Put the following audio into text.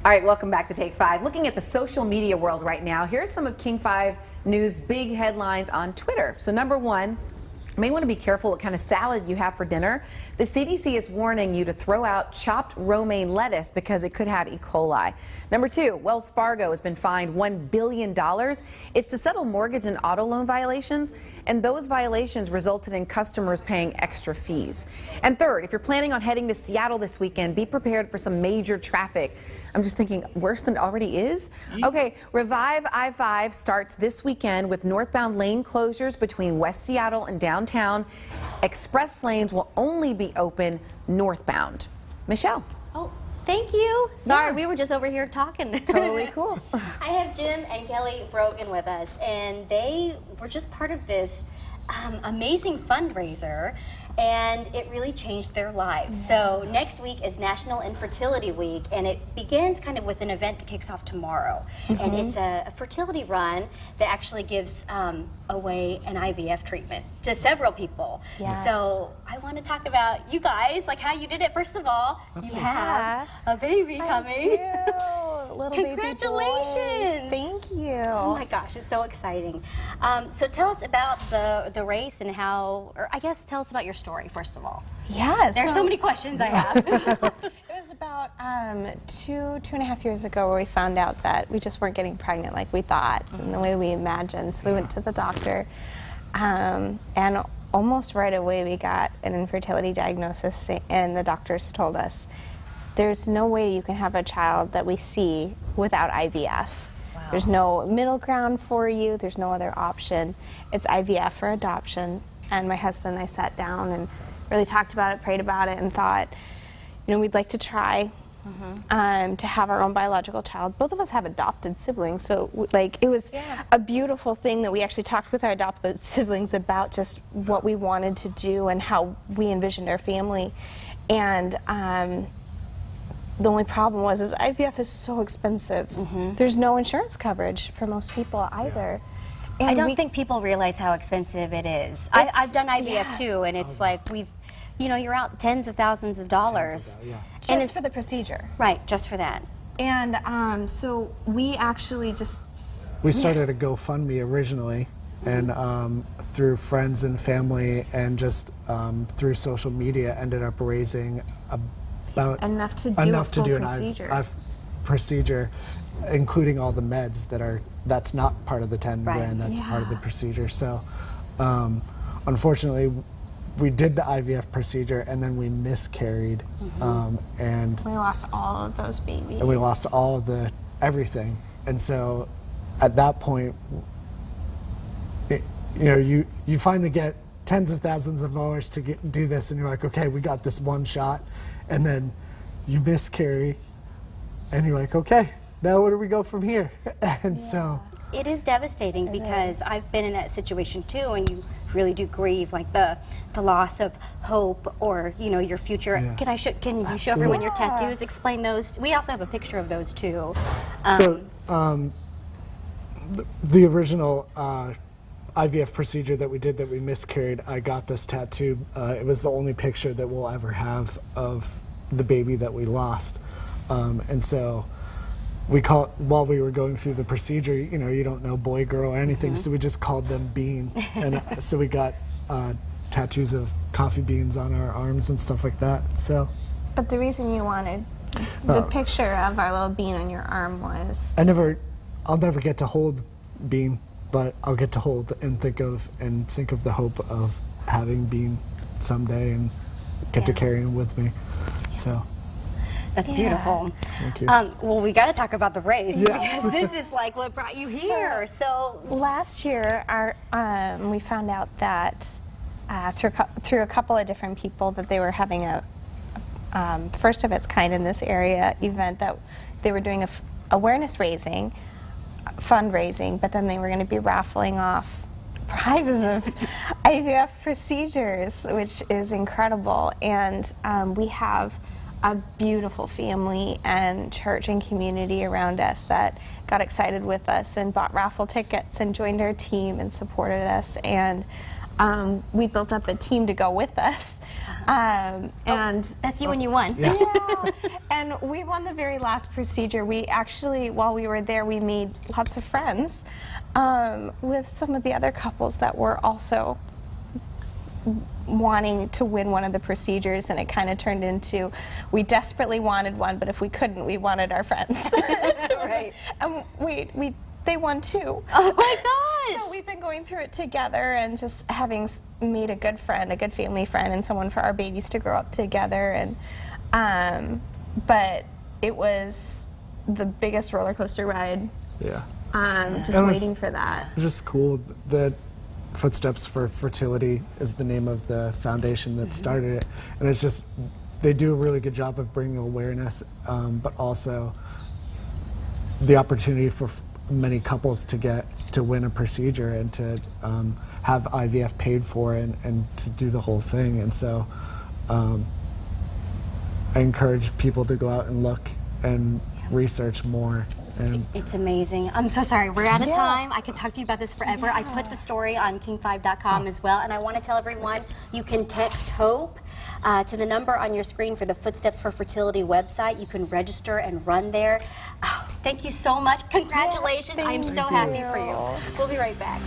All right, welcome back to Take 5. Looking at the social media world right now, here's some of King 5 News' big headlines on Twitter. So number one, you may want to be careful what kind of salad you have for dinner. The CDC is warning you to throw out chopped romaine lettuce because it could have E. coli. Number two, Wells Fargo has been fined $1 billion. It's to settle mortgage and auto loan violations, and those violations resulted in customers paying extra fees. And third, if you're planning on heading to Seattle this weekend, be prepared for some major traffic. I'm just thinking, worse than it already is? Okay, Revive I-5 starts this weekend with northbound lane closures between West Seattle and downtown. Express lanes will only be open northbound. Michelle. Oh, thank you. Sorry, we were just over here talking. Totally cool. I have Jim and Kelly Brogan with us, and they were just part of this amazing fundraiser, and it really changed their lives. Yeah. So next week is National Infertility Week, and it begins kind of with an event that kicks off tomorrow. And it's a fertility run that actually gives away an IVF treatment to several people. Yes. So I want to talk about you guys, like how you did it. First of all, you have a baby coming. Little Congratulations! Baby boy. Thank you. Oh my gosh, it's so exciting. So tell us about the race and how, or I guess tell us about your story first of all. Yes. There's so many questions I have. It was about 2.5 years ago where we found out that we just weren't getting pregnant like we thought and the way we imagined. So we went to the doctor, and almost right away we got an infertility diagnosis, and the doctors told us, there's no way you can have a child that we see without IVF. Wow. There's no middle ground for you. There's no other option. It's IVF or adoption. And my husband and I sat down and really talked about it, prayed about it, and thought, you know, we'd like to try to have our own biological child. Both of us have adopted siblings, so like it was a beautiful thing that we actually talked with our adopted siblings about just what we wanted to do and how we envisioned our family. And the only problem was IVF is so expensive. There's no insurance coverage for most people either. And I don't think people realize how expensive it is. I've done IVF too, and it's like you're out tens of thousands of dollars. Just for the procedure. Right, just for that. And so we actually we started a GoFundMe originally, and through friends and family and just through social media ended up raising about enough to do a full an procedure, including all the meds that's not part of the 10 grand, that's part of the procedure. So unfortunately we did the IVF procedure and then we miscarried, and we lost all of those babies. And we lost all of everything. And so at that point, you finally get tens of thousands of dollars to do this, and you're like, okay, we got this one shot, and then you miscarry, and you're like, okay, now where do we go from here? And so it is devastating because I've been in that situation too, and you really do grieve like the loss of hope or your future. Can you show everyone your tattoos? Explain those. We also have a picture of those too. The original IVF procedure that we did that we miscarried, I got this tattoo. It was the only picture that we'll ever have of the baby that we lost. And so while we were going through the procedure, you don't know boy, girl, or anything, so we just called them Bean. And so we got tattoos of coffee beans on our arms and stuff like that. So. But the reason you wanted the picture of our little bean on your arm was? I'll never get to hold Bean, but I'll get to hold and think of the hope of having Bean someday and get to carry him with me. So. That's beautiful. Thank you. Well, we got to talk about the race because this is like what brought you here. So last year, we found out that through a couple of different people that they were having a first of its kind in this area event, that they were doing awareness raising, fundraising, but then they were going to be raffling off prizes of IVF procedures, which is incredible. And we have a beautiful family and church and community around us that got excited with us and bought raffle tickets and joined our team and supported us. And we built up a team to go with us. And That's you when you won. yeah. And we won the very last procedure. We actually, while we were there, we made lots of friends with some of the other couples that were also wanting to win one of the procedures, and it kind of turned into, we desperately wanted one, but if we couldn't, we wanted our friends. Right. And they won too. Oh my gosh. So we've been going through it together and just having made a good friend, a good family friend, and someone for our babies to grow up together. And but it was the biggest roller coaster ride. Yeah. Just And it was- waiting for that. It's just cool that Footsteps for Fertility is the name of the foundation that started it, and it's just they do a really good job of bringing awareness, but also the opportunity for many couples to win a procedure and to have IVF paid for and to do the whole thing. And so I encourage people to go out and look and research more. And It's amazing. I'm so sorry. We're out of Yeah. time. I could talk to you about this forever. I put the story on king5.com as well, and I want to tell everyone you can text HOPE to the number on your screen for the Footsteps for Fertility website. You can register and run there. Oh, thank you so much. Congratulations. I'm so happy for you. We'll be right back.